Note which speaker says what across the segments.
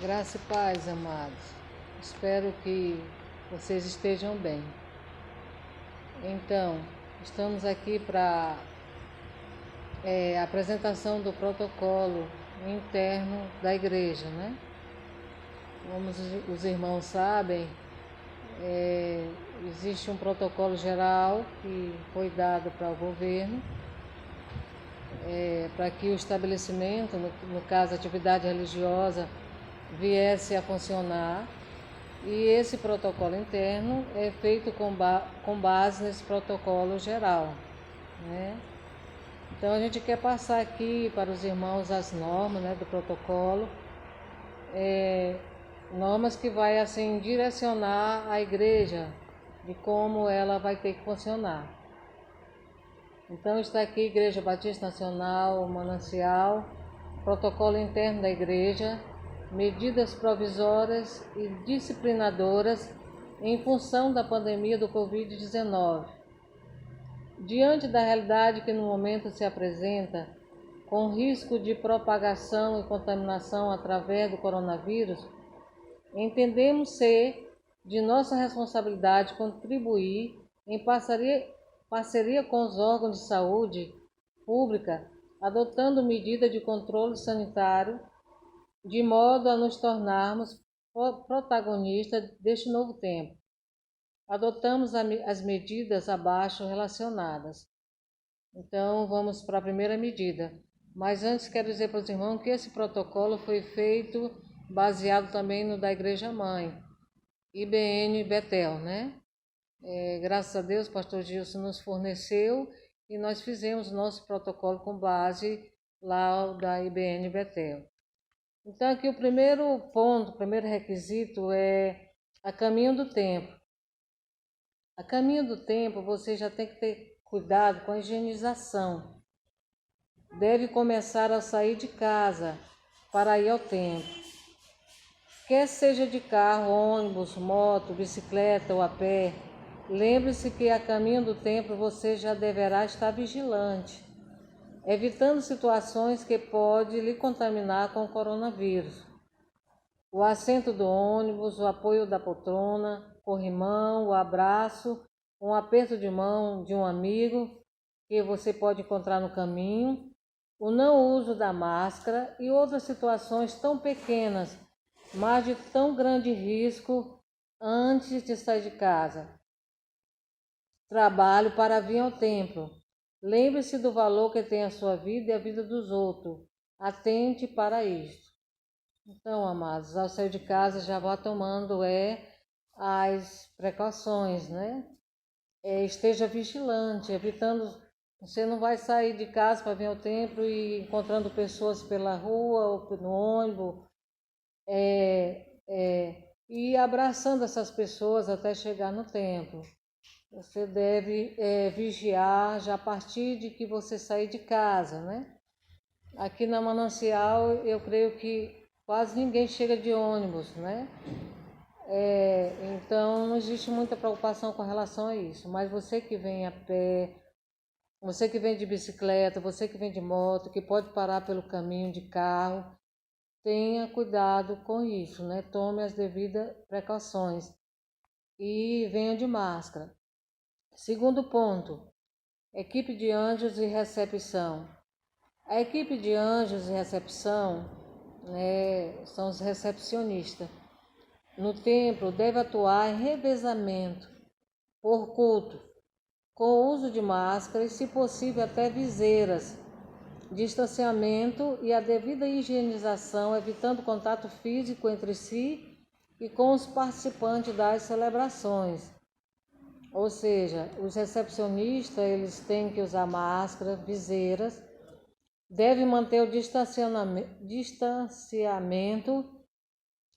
Speaker 1: Graça e paz, amados. Espero que vocês estejam bem. Então, estamos aqui para a apresentação do protocolo interno da igreja, né? Como os irmãos sabem, existe um protocolo geral que foi dado para o governo para que o estabelecimento, no caso a atividade religiosa, viesse a funcionar, e esse protocolo interno é feito com base nesse protocolo geral, né? Então a gente quer passar aqui para os irmãos as normas, né, do protocolo, normas que vai assim direcionar a igreja de como ela vai ter que funcionar. Então está aqui Igreja Batista Nacional, Manancial, protocolo interno da igreja, medidas provisórias e disciplinadoras em função da pandemia do Covid-19. Diante da realidade que no momento se apresenta, com risco de propagação e contaminação através do coronavírus, entendemos ser de nossa responsabilidade contribuir em parceria com os órgãos de saúde pública, adotando medidas de controle sanitário, de modo a nos tornarmos protagonistas deste novo tempo. Adotamos as medidas abaixo relacionadas. Então, vamos para a primeira medida. Mas antes quero dizer para os irmãos que esse protocolo foi feito baseado também no da Igreja Mãe, IBN Betel, né? Graças a Deus, o pastor Gilson nos forneceu e nós fizemos nosso protocolo com base lá da IBN Betel. Então, aqui o primeiro ponto, o primeiro requisito é a caminho do tempo. A caminho do tempo, você já tem que ter cuidado com a higienização. Deve começar a sair de casa para ir ao templo. Quer seja de carro, ônibus, moto, bicicleta ou a pé, lembre-se que a caminho do templo você já deverá estar vigilante, evitando situações que podem lhe contaminar com o coronavírus. O assento do ônibus, o apoio da poltrona, corrimão, o abraço, um aperto de mão de um amigo que você pode encontrar no caminho, o não uso da máscara e outras situações tão pequenas, mas de tão grande risco antes de sair de casa. Trabalho para vir ao templo. Lembre-se do valor que tem a sua vida e a vida dos outros. Atente para isto. Então, amados, ao sair de casa já vá tomando as precauções, né? Esteja vigilante, evitando. Você não vai sair de casa para vir ao templo e encontrando pessoas pela rua ou no ônibus e abraçando essas pessoas até chegar no templo. Você deve vigiar já a partir de que você sair de casa, né? Aqui na Manancial, eu creio que quase ninguém chega de ônibus, né? Então, não existe muita preocupação com relação a isso. Mas você que vem a pé, você que vem de bicicleta, você que vem de moto, que pode parar pelo caminho de carro, tenha cuidado com isso, né? Tome as devidas precauções e venha de máscara. Segundo ponto, equipe de anjos e recepção. A equipe de anjos e recepção são os recepcionistas. No templo deve atuar em revezamento por culto, com o uso de máscara e, se possível, até viseiras, distanciamento e a devida higienização, evitando contato físico entre si e com os participantes das celebrações. Ou seja, os recepcionistas eles têm que usar máscara, viseiras, devem manter o distanciamento,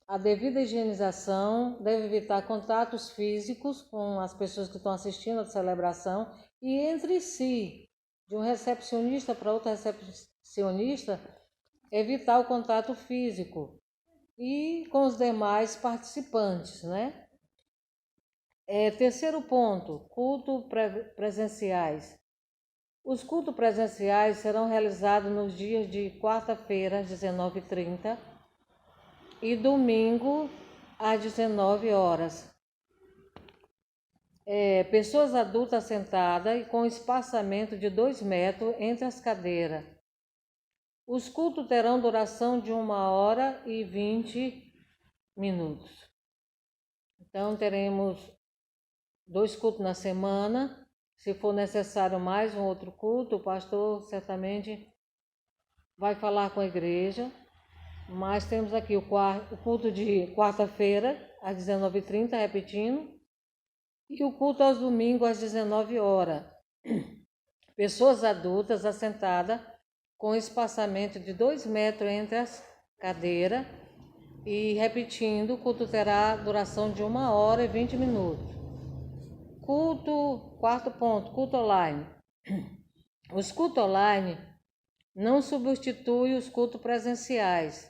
Speaker 1: a devida higienização, deve evitar contatos físicos com as pessoas que estão assistindo a celebração e entre si, de um recepcionista para outro recepcionista, evitar o contato físico e com os demais participantes, né? Terceiro ponto, culto presenciais. Os cultos presenciais serão realizados nos dias de quarta-feira, às 19h30, e domingo às 19 horas. Pessoas adultas sentadas e com espaçamento de 2 metros entre as cadeiras. Os cultos terão duração de 1h20. Então, teremos 2 cultos na semana. Se for necessário mais um outro culto, o pastor certamente vai falar com a igreja. Mas temos aqui o culto de quarta-feira, às 19h30, repetindo, e o culto aos domingos, às 19 horas. Pessoas adultas assentadas com espaçamento de 2 metros entre as cadeiras. E repetindo, o culto terá duração de 1h20. Quarto ponto, culto online. Os cultos online não substituem os cultos presenciais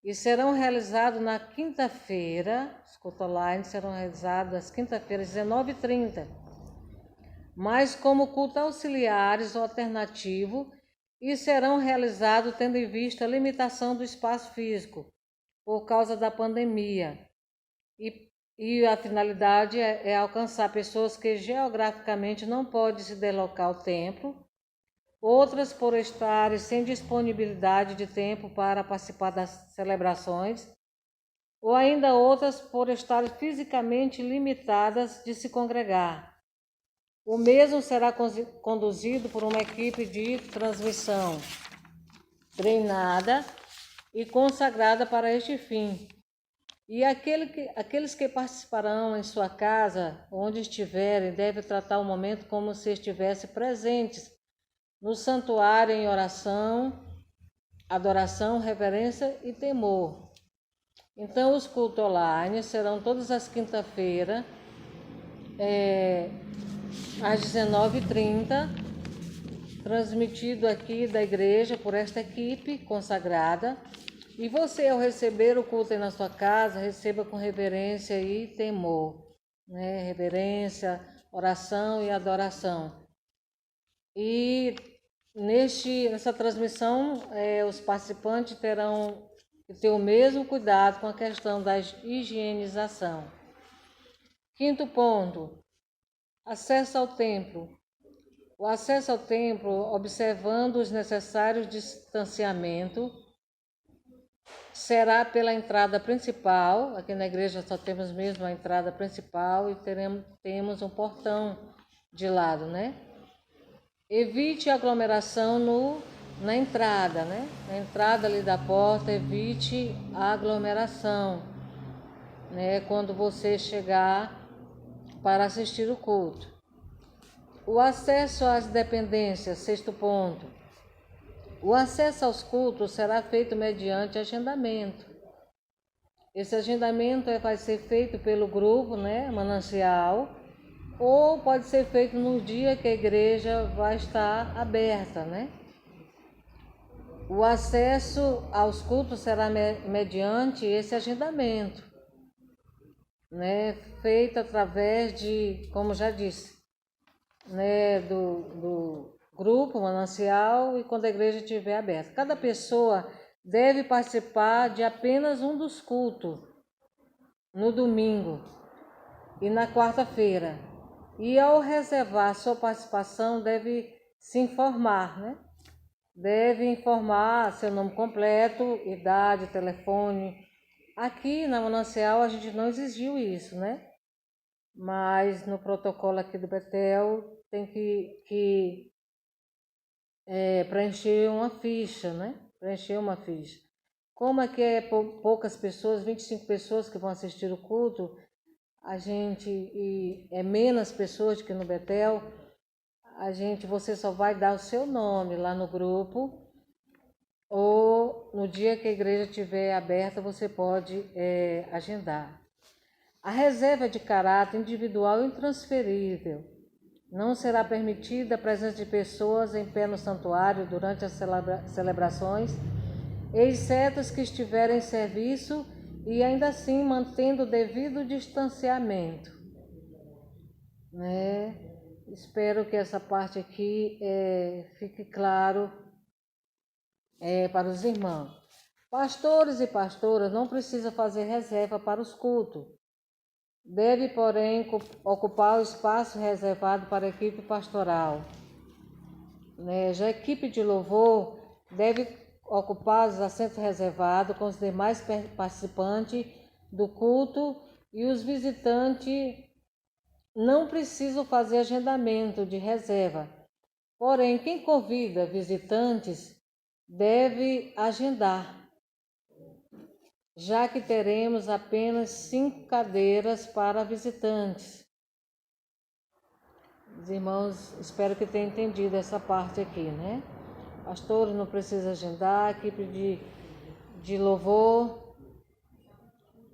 Speaker 1: e serão realizados na quinta-feira. Os cultos online serão realizados às quinta-feiras, 19h30, mas como culto auxiliares ou alternativo, e serão realizados tendo em vista a limitação do espaço físico por causa da pandemia. E a finalidade é alcançar pessoas que geograficamente não podem se deslocar ao templo, outras por estarem sem disponibilidade de tempo para participar das celebrações, ou ainda outras por estarem fisicamente limitadas de se congregar. O mesmo será conduzido por uma equipe de transmissão treinada e consagrada para este fim. E aqueles que participarão em sua casa, onde estiverem, devem tratar o momento como se estivessem presentes no santuário em oração, adoração, reverência e temor. Então, os cultos online serão todas as quinta-feiras, às 19h30, transmitido aqui da igreja por esta equipe consagrada. E você, ao receber o culto aí na sua casa, receba com reverência e temor, né? Reverência, oração e adoração. E nessa transmissão, os participantes terão que ter o mesmo cuidado com a questão da higienização. Quinto ponto, acesso ao templo. O acesso ao templo, observando os necessários distanciamento, será pela entrada principal. Aqui na igreja só temos mesmo a entrada principal e temos um portão de lado, né? Evite aglomeração na entrada, né? Na entrada ali da porta, evite a aglomeração, né? Quando você chegar para assistir o culto. O acesso às dependências, sexto ponto. O acesso aos cultos será feito mediante agendamento. Esse agendamento vai ser feito pelo grupo, né, Manancial, ou pode ser feito no dia que a igreja vai estar aberta, né? O acesso aos cultos será mediante esse agendamento, né, feito através de, como já disse, né, do grupo Manancial e quando a igreja estiver aberta. Cada pessoa deve participar de apenas um dos cultos, no domingo e na quarta-feira. E ao reservar sua participação, deve se informar, né? Deve informar seu nome completo, idade, telefone. Aqui na Manancial a gente não exigiu isso, né? Mas no protocolo aqui do Betel tem que preencher uma ficha, né? Preencher uma ficha. Como aqui é poucas pessoas, 25 pessoas que vão assistir o culto, e é menos pessoas que no Betel, você só vai dar o seu nome lá no grupo, ou no dia que a igreja estiver aberta, você pode agendar. A reserva de caráter individual e intransferível. Não será permitida a presença de pessoas em pé no santuário durante as celebrações, exceto as que estiverem em serviço e ainda assim mantendo o devido distanciamento, né? Espero que essa parte aqui fique claro para os irmãos. Pastores e pastoras não precisam fazer reserva para os cultos. Deve, porém, ocupar o espaço reservado para a equipe pastoral. Já a equipe de louvor deve ocupar os assentos reservados com os demais participantes do culto, e os visitantes não precisam fazer agendamento de reserva. Porém, quem convida visitantes deve agendar, já que teremos apenas 5 cadeiras para visitantes. Os irmãos, espero que tenham entendido essa parte aqui, né? Pastores não precisam agendar, a equipe de louvor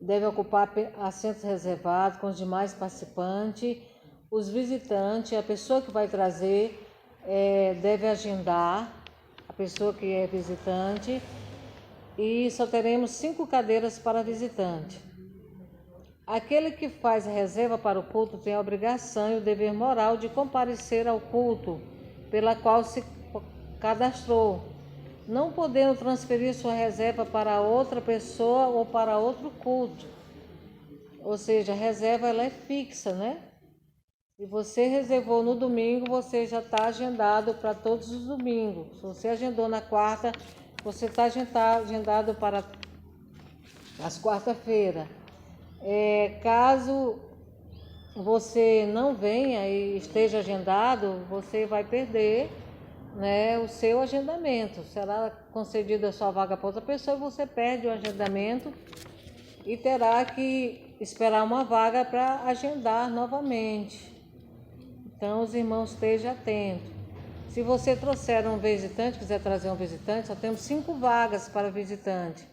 Speaker 1: deve ocupar assentos reservados com os demais participantes. Os visitantes, a pessoa que vai trazer, deve agendar, a pessoa que é visitante, e só teremos 5 cadeiras para visitante. Aquele que faz a reserva para o culto tem a obrigação e o dever moral de comparecer ao culto pela qual se cadastrou, não podendo transferir sua reserva para outra pessoa ou para outro culto. Ou seja, a reserva ela é fixa, né? Se você reservou no domingo, você já está agendado para todos os domingos. Se você agendou na quarta, você está agendado para as quarta-feiras. Caso você não venha e esteja agendado, você vai perder, né, o seu agendamento. Será concedida a sua vaga para outra pessoa e você perde o agendamento e terá que esperar uma vaga para agendar novamente. Então, os irmãos estejam atentos. Se você trouxer um visitante, quiser trazer um visitante, só temos 5 vagas para visitante.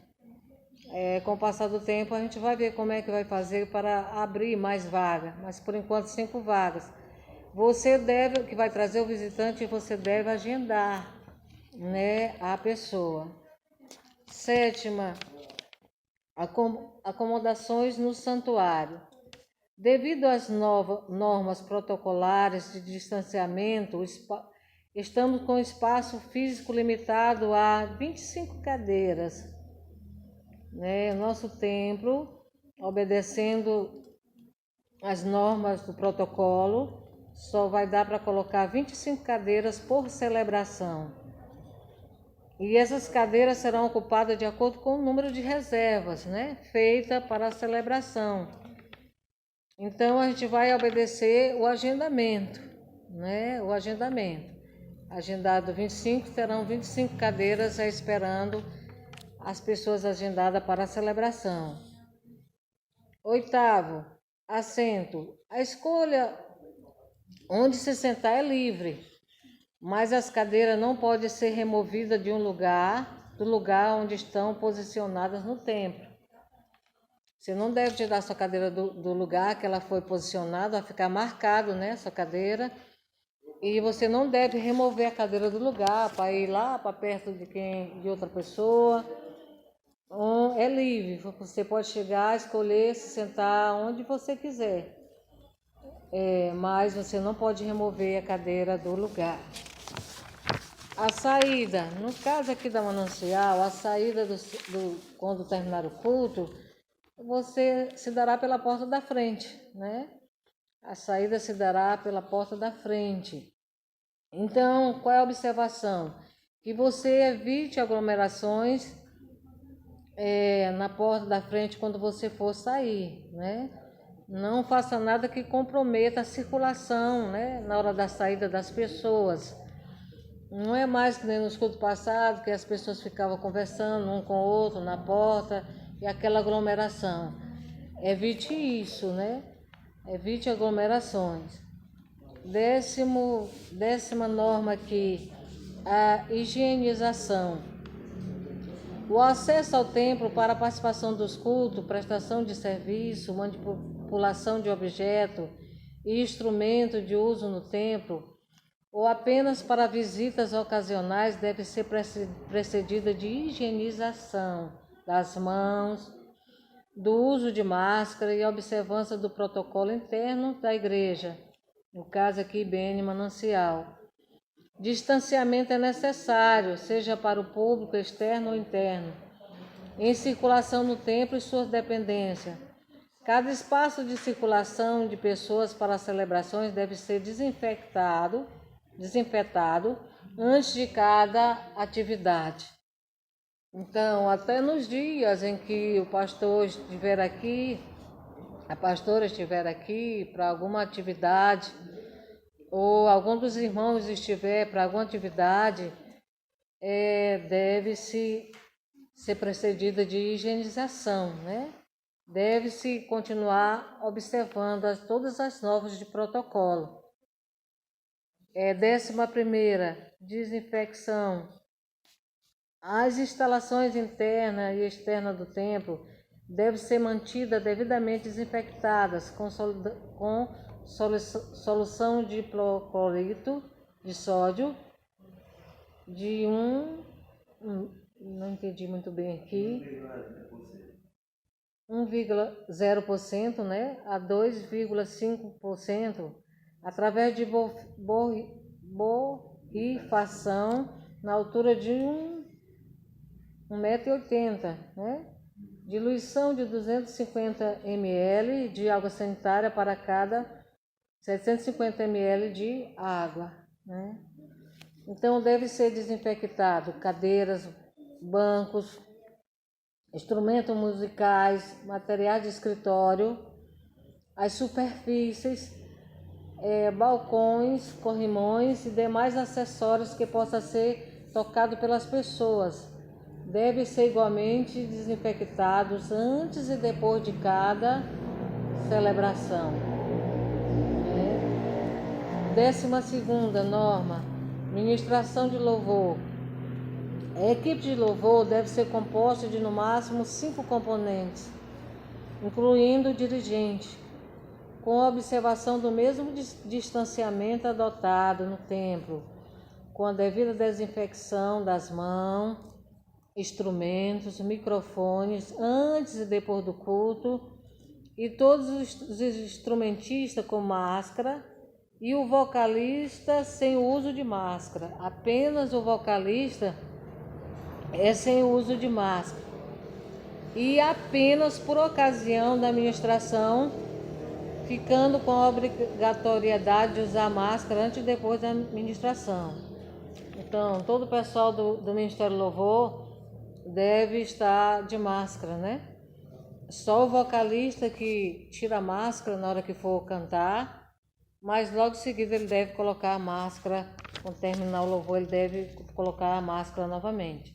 Speaker 1: Com o passar do tempo, a gente vai ver como é que vai fazer para abrir mais vagas, mas por enquanto 5 vagas. Você que vai trazer o visitante, você deve agendar, né, a pessoa. 7ª, acomodações no santuário. Devido às normas protocolares de distanciamento, estamos com espaço físico limitado a 25 cadeiras. Nosso templo, obedecendo as normas do protocolo, só vai dar para colocar 25 cadeiras por celebração. E essas cadeiras serão ocupadas de acordo com o número de reservas, feita para a celebração. Então, a gente vai obedecer o agendamento, o agendamento. Agendado 25, terão 25 cadeiras esperando as pessoas agendadas para a celebração. 8º, assento. A escolha onde se sentar é livre, mas as cadeiras não podem ser removidas do lugar onde estão posicionadas no templo. Você não deve tirar sua cadeira do lugar que ela foi posicionada, vai ficar marcado, sua cadeira. E você não deve remover a cadeira do lugar para ir lá para perto de outra pessoa. É livre, você pode chegar, escolher, se sentar onde você quiser. Mas você não pode remover a cadeira do lugar. A saída, no caso aqui da Manancial, a saída quando terminar o culto, você se dará pela porta da frente, A saída se dará pela porta da frente. Então, qual é a observação? Que você evite aglomerações na porta da frente quando você for sair, Não faça nada que comprometa a circulação, na hora da saída das pessoas. Não é mais que nem nos cultos passados, que as pessoas ficavam conversando um com o outro na porta e aquela aglomeração. Evite isso, Evite aglomerações. 10ª norma aqui, a higienização. O acesso ao templo para a participação dos cultos, prestação de serviço, manipulação de objeto e instrumento de uso no templo, ou apenas para visitas ocasionais, deve ser precedida de higienização das mãos, do uso de máscara e observância do protocolo interno da igreja, no caso aqui IBN Manancial. Distanciamento é necessário, seja para o público externo ou interno. em circulação no templo e suas dependências. Cada espaço de circulação de pessoas para celebrações deve ser desinfetado antes de cada atividade. Então, até nos dias em que o pastor estiver aqui, a pastora estiver aqui para alguma atividade, ou algum dos irmãos estiver para alguma atividade, deve-se ser precedida de higienização, né? Deve-se continuar observando todas as normas de protocolo. 11ª, desinfecção. As instalações internas e externas do templo devem ser mantidas devidamente desinfectadas com solução de hipoclorito de sódio de não entendi muito bem aqui, 1,0%, né, a 2,5%, através de borrifação na altura de 1,80 m, né? Diluição de 250 ml de água sanitária para cada 750 ml de água, né? Então, deve ser desinfectado cadeiras, bancos, instrumentos musicais, materiais de escritório, as superfícies, balcões, corrimões e demais acessórios que possam ser tocados pelas pessoas. Devem ser igualmente desinfectados antes e depois de cada celebração. 12ª norma, ministração de louvor. A equipe de louvor deve ser composta de no máximo 5 componentes, incluindo o dirigente, com a observação do mesmo distanciamento adotado no templo, com a devida desinfecção das mãos, instrumentos, microfones, antes e depois do culto, e todos os instrumentistas com máscara e o vocalista sem o uso de máscara. Apenas o vocalista é sem o uso de máscara. E apenas por ocasião da ministração, ficando com a obrigatoriedade de usar máscara antes e depois da ministração. Então, todo o pessoal do Ministério Louvor deve estar de máscara, né? Só o vocalista que tira a máscara na hora que for cantar, mas logo em seguida ele deve colocar a máscara, quando terminar o louvor ele deve colocar a máscara novamente.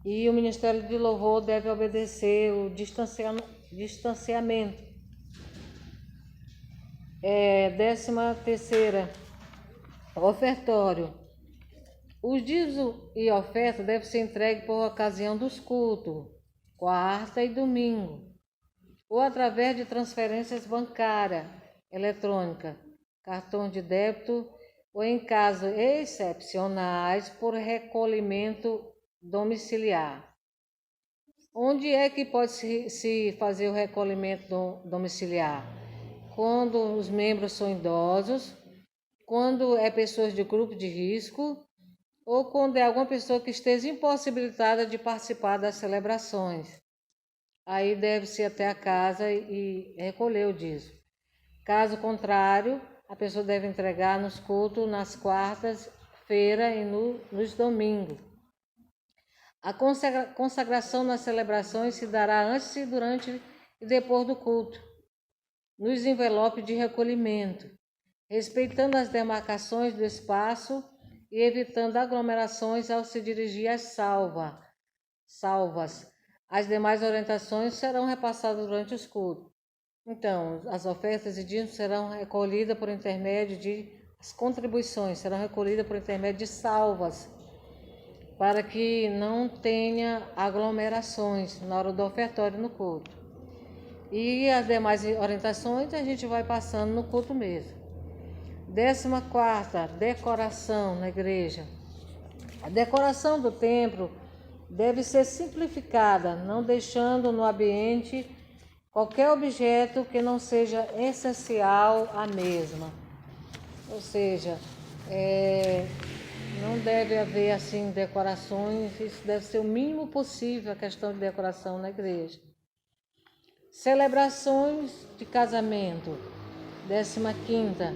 Speaker 1: E o Ministério de Louvor deve obedecer o distanciamento. 13ª, ofertório. Os dízimos e oferta devem ser entregues por ocasião dos cultos, quarta e domingo, ou através de transferências bancárias, eletrônicas, cartão de débito, ou em casos excepcionais, por recolhimento domiciliar. Onde é que pode se fazer o recolhimento domiciliar? Quando os membros são idosos, quando é pessoas de grupo de risco, ou quando é alguma pessoa que esteja impossibilitada de participar das celebrações. Aí deve-se ir até a casa e recolher o dízimo. Caso contrário, a pessoa deve entregar nos cultos, nas quartas-feiras e nos domingos. A consagração nas celebrações se dará antes, durante e depois do culto, nos envelopes de recolhimento, respeitando as demarcações do espaço e evitando aglomerações ao se dirigir às salvas. As demais orientações serão repassadas durante os cultos. Então, as ofertas e dízimos serão recolhidas por intermédio as contribuições serão recolhidas por intermédio de salvas, para que não tenha aglomerações na hora do ofertório no culto. E as demais orientações a gente vai passando no culto mesmo. 14ª, decoração na igreja. A decoração do templo deve ser simplificada, não deixando no ambiente qualquer objeto que não seja essencial à mesma. Ou seja, Não deve haver assim decorações, isso deve ser o mínimo possível a questão de decoração na igreja. Celebrações de casamento. 15ª.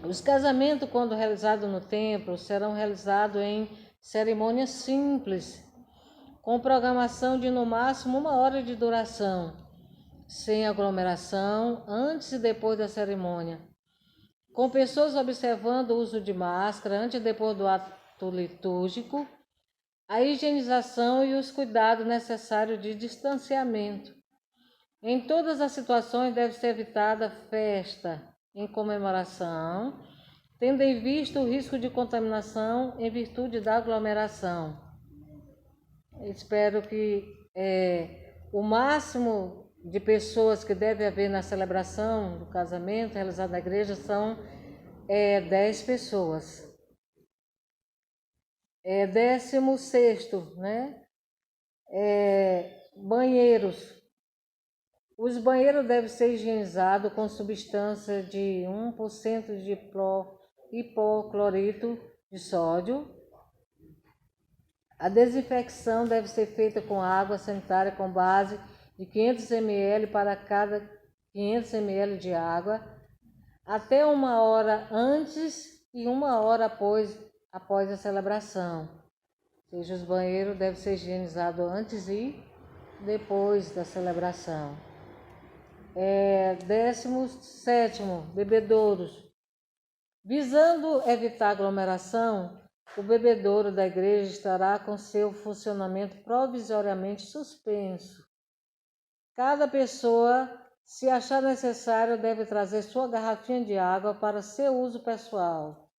Speaker 1: Os casamentos, quando realizados no templo, serão realizados em cerimônias simples, com programação de no máximo 1 hora de duração, sem aglomeração, antes e depois da cerimônia, com pessoas observando o uso de máscara antes e depois do ato litúrgico, a higienização e os cuidados necessários de distanciamento. Em todas as situações deve ser evitada festa em comemoração, tendo em vista o risco de contaminação em virtude da aglomeração. Espero que o máximo de pessoas que deve haver na celebração do casamento realizado na igreja são 10 pessoas. 16º, né? Banheiros. Os banheiros devem ser higienizados com substância de 1% de hipoclorito de sódio. A desinfecção deve ser feita com água sanitária com base de 500 ml para cada 500 ml de água, até 1 hora antes e 1 hora após a celebração. Ou seja, os banheiros devem ser higienizados antes e depois da celebração. 17º, bebedouros. Visando evitar aglomeração, o bebedouro da igreja estará com seu funcionamento provisoriamente suspenso. Cada pessoa, se achar necessário, deve trazer sua garrafinha de água para seu uso pessoal.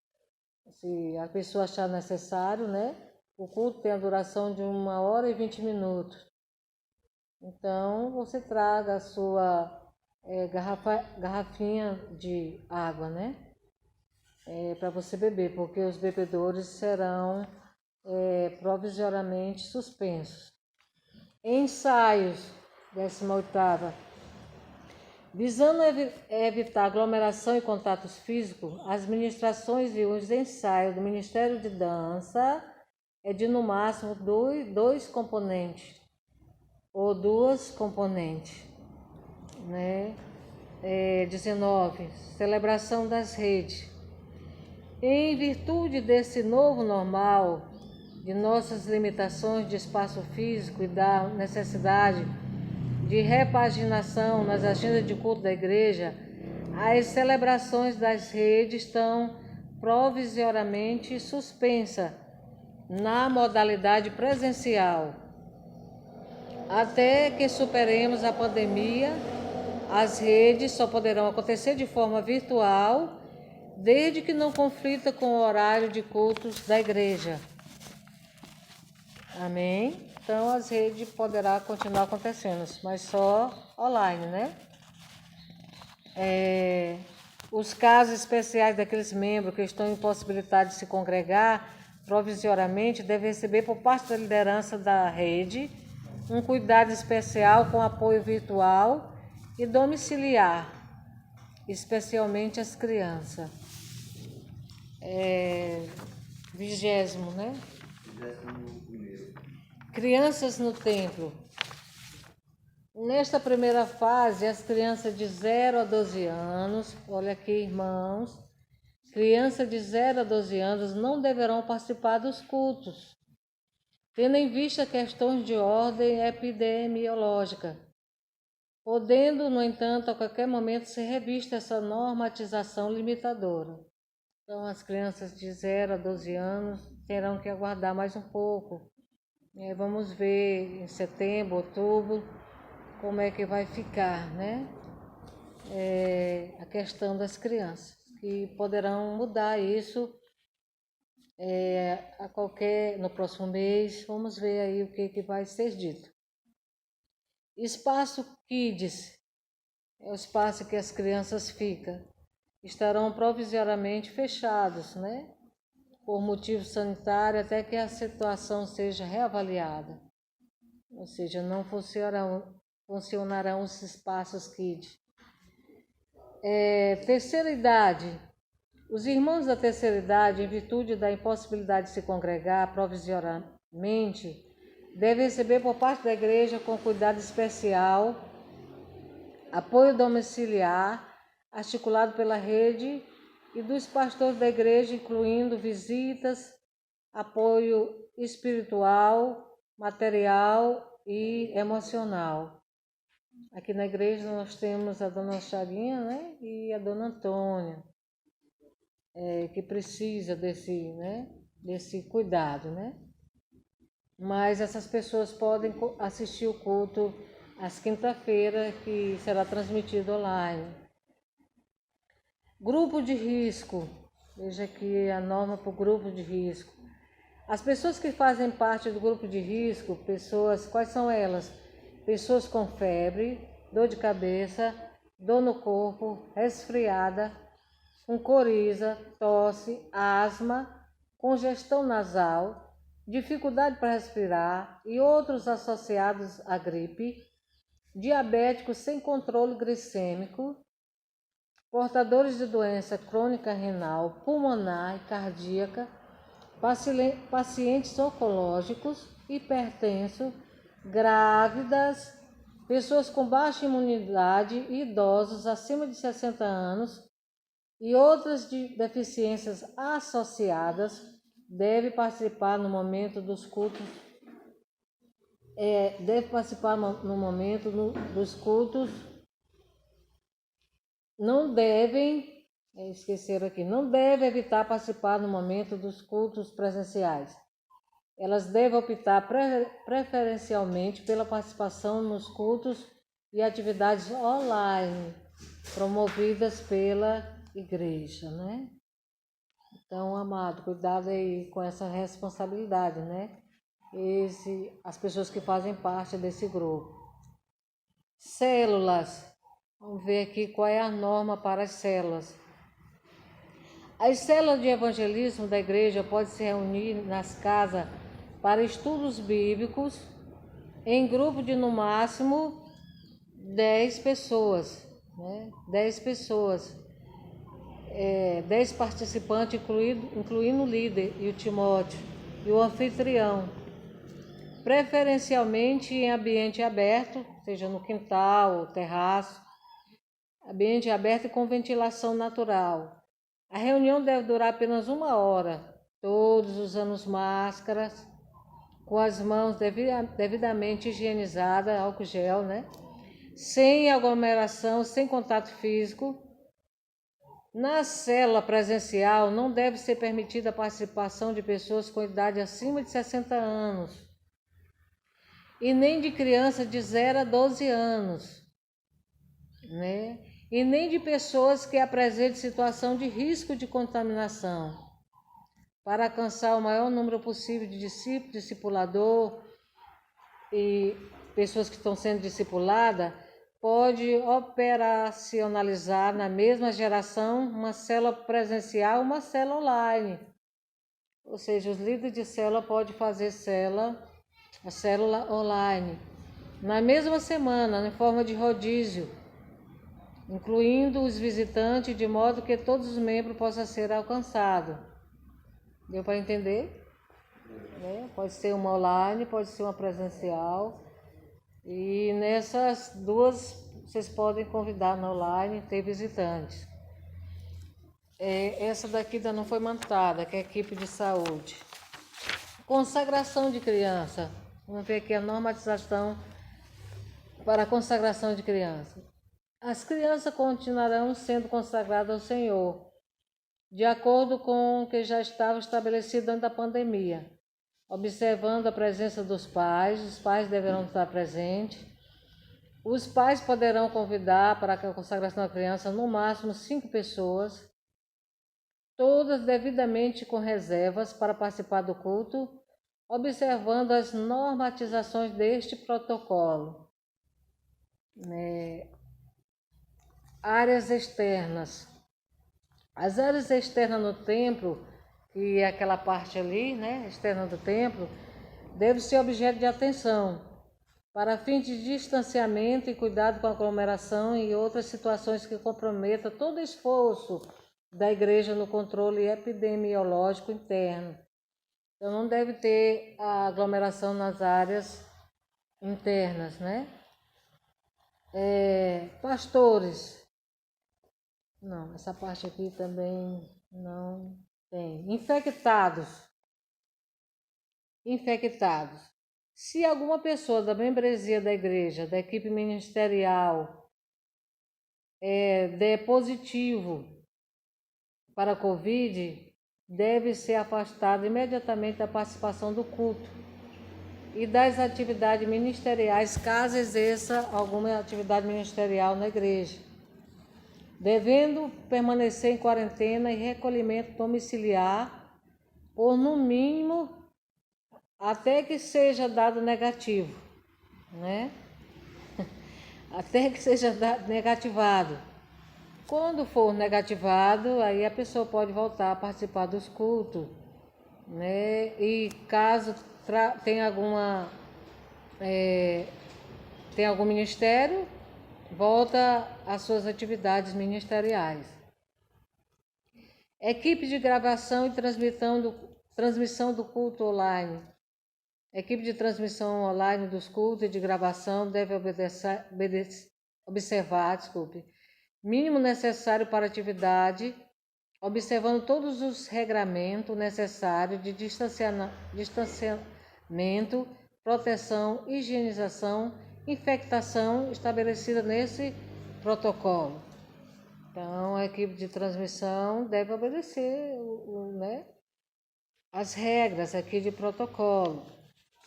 Speaker 1: Se a pessoa achar necessário, né? O culto tem a duração de 1 hora e 20 minutos. Então, você traga a sua garrafinha de água, né? Para você beber, porque os bebedouros serão provisoriamente suspensos. Ensaios, 18ª. Visando evitar aglomeração e contatos físicos, as ministrações e os ensaios do Ministério de Dança é de no máximo dois componentes ou 2 componentes, né? 19. Celebração das redes. Em virtude desse novo normal, de nossas limitações de espaço físico e da necessidade de repaginação nas agendas de culto da igreja, as celebrações das redes estão provisoriamente suspensas na modalidade presencial. Até que superemos a pandemia, as redes só poderão acontecer de forma virtual, desde que não conflita com o horário de cultos da igreja. Amém? Então, as redes poderão continuar acontecendo, mas só online, né? Os casos especiais daqueles membros que estão impossibilitados de se congregar provisoriamente devem receber por parte da liderança da rede um cuidado especial com apoio virtual e domiciliar, especialmente as crianças. 20º, né? 21º. Crianças no templo. Nesta primeira fase, as crianças de 0 a 12 anos, olha aqui, irmãos, crianças de 0 a 12 anos não deverão participar dos cultos, tendo em vista questões de ordem epidemiológica, podendo, no entanto, a qualquer momento ser revista essa normatização limitadora. Então, as crianças de 0 a 12 anos terão que aguardar mais um pouco. Vamos ver em setembro, outubro, como é que vai ficar, né? A questão das crianças, que poderão mudar isso no próximo mês. Vamos ver aí o que vai ser dito. Espaço Kids é o espaço que as crianças ficam. Estarão provisoriamente fechados, né? Por motivo sanitário, até que a situação seja reavaliada. Ou seja, não funcionarão os espaços Kids. Terceira idade. Os irmãos da terceira idade, em virtude da impossibilidade de se congregar provisoriamente, devem receber por parte da igreja, com cuidado especial, apoio domiciliar, articulado pela rede e dos pastores da igreja, incluindo visitas, apoio espiritual, material e emocional. Aqui na igreja nós temos a dona Chaguinha, né, e a dona Antônia, que precisa desse cuidado, né? Mas essas pessoas podem assistir o culto às quinta-feiras, que será transmitido online. Grupo de risco. Veja aqui a norma para o grupo de risco. As pessoas que fazem parte do grupo de risco, quais são elas? Pessoas com febre, dor de cabeça, dor no corpo, resfriada, com coriza, tosse, asma, congestão nasal, dificuldade para respirar e outros associados à gripe, diabéticos sem controle glicêmico, portadores de doença crônica renal, pulmonar e cardíaca, pacientes oncológicos, hipertensos, grávidas, pessoas com baixa imunidade e idosos acima de 60 anos e outras deficiências associadas devem participar no momento dos cultos. Não devem evitar participar no momento dos cultos presenciais. Elas devem optar preferencialmente pela participação nos cultos e atividades online promovidas pela igreja, né? Então, amado, cuidado aí com essa responsabilidade, né? As pessoas que fazem parte desse grupo. Células. Vamos ver aqui qual é a norma para as células. As células de evangelismo da igreja podem se reunir nas casas para estudos bíblicos em grupo de no máximo 10 pessoas, né? 10 pessoas. 10 participantes, incluindo o líder e o Timóteo e o anfitrião, preferencialmente em ambiente aberto, seja no quintal ou terraço, ambiente aberto e com ventilação natural. A reunião deve durar apenas 1 hora, todos usando máscaras, com as mãos devidamente higienizadas, álcool gel, né? Sem aglomeração, sem contato físico. Na célula presencial, não deve ser permitida a participação de pessoas com idade acima de 60 anos e nem de crianças de 0 a 12 anos, né? E nem de pessoas que apresentem situação de risco de contaminação. Para alcançar o maior número possível de discípulos, discipulador e pessoas que estão sendo discipuladas, pode operacionalizar na mesma geração uma célula presencial e uma célula online. Ou seja, os líderes de célula podem fazer a célula online na mesma semana, em forma de rodízio, incluindo os visitantes, de modo que todos os membros possam ser alcançados. Deu para entender? Pode ser uma online, pode ser uma presencial. E nessas duas, vocês podem convidar na online, ter visitantes. Essa daqui ainda não foi montada, que é a equipe de saúde. Consagração de criança. Vamos ver aqui a normatização para a consagração de criança. As crianças continuarão sendo consagradas ao Senhor, de acordo com o que já estava estabelecido antes da pandemia. Observando a presença dos pais, os pais deverão estar presentes. Os pais poderão convidar para a consagração da criança no máximo 5 pessoas, todas devidamente com reservas para participar do culto, observando as normatizações deste protocolo. Áreas externas. As áreas externas no templo, que é aquela parte ali, né, externa do templo, deve ser objeto de atenção, para fins de distanciamento e cuidado com a aglomeração e outras situações que comprometam todo esforço da igreja no controle epidemiológico interno. Então não deve ter a aglomeração nas áreas internas, né? Pastores, não, essa parte aqui também não tem. Infectados. Se alguma pessoa da membresia da igreja, da equipe ministerial, der positivo para a Covid, deve ser afastado imediatamente da participação do culto e das atividades ministeriais, caso exerça alguma atividade ministerial na igreja, devendo permanecer em quarentena e recolhimento domiciliar por no mínimo até que seja dado negativo, né? Até que seja negativado. Quando for negativado, aí a pessoa pode voltar a participar dos cultos, né? E caso tenha algum ministério, volta às suas atividades ministeriais. Equipe de gravação e transmissão do culto online. Equipe de transmissão online dos cultos e de gravação deve observar, mínimo necessário para a atividade, observando todos os regramentos necessários de distanciamento, proteção, higienização, infectação estabelecida nesse protocolo. Então, a equipe de transmissão deve obedecer, né, as regras aqui de protocolo.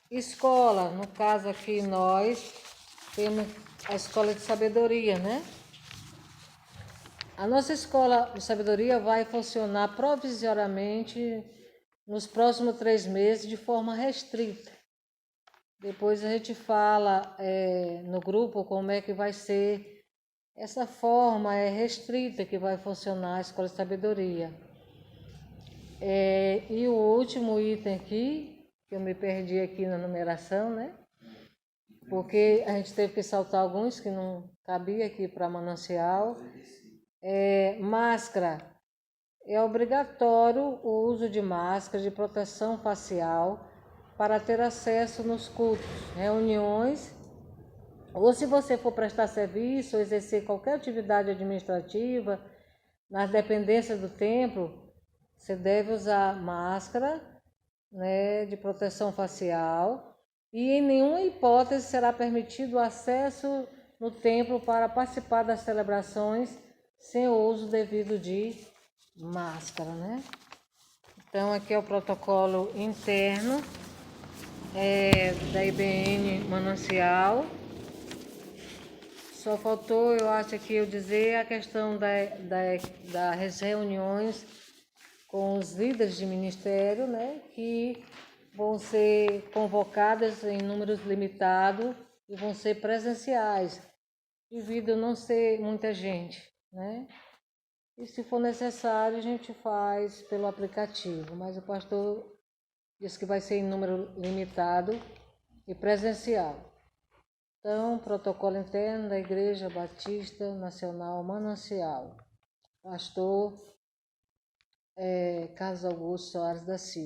Speaker 1: Escola, no caso aqui nós temos a escola de sabedoria, né? A nossa escola de sabedoria vai funcionar provisoriamente nos próximos 3 meses de forma restrita. Depois a gente fala no grupo como é que vai ser essa forma restrita que vai funcionar a escola de sabedoria. E o último item aqui, que eu me perdi aqui na numeração, né? Porque a gente teve que saltar alguns que não cabia aqui para Manancial. Máscara. É obrigatório o uso de máscara de proteção facial para ter acesso nos cultos, reuniões, ou se você for prestar serviço ou exercer qualquer atividade administrativa nas dependências do templo, você deve usar máscara, né, de proteção facial, e em nenhuma hipótese será permitido o acesso no templo para participar das celebrações sem o uso devido de máscara, né? Então aqui é o protocolo interno da IBN Manancial. Só faltou, eu acho aqui, eu dizer a questão das reuniões com os líderes de ministério, né, que vão ser convocadas em números limitados e vão ser presenciais, devido a não ser muita gente, né? E se for necessário, a gente faz pelo aplicativo, mas o pastor disse que vai ser em número limitado e presencial. Então, protocolo interno da Igreja Batista Nacional Manancial. Pastor Carlos Augusto Soares da Silva.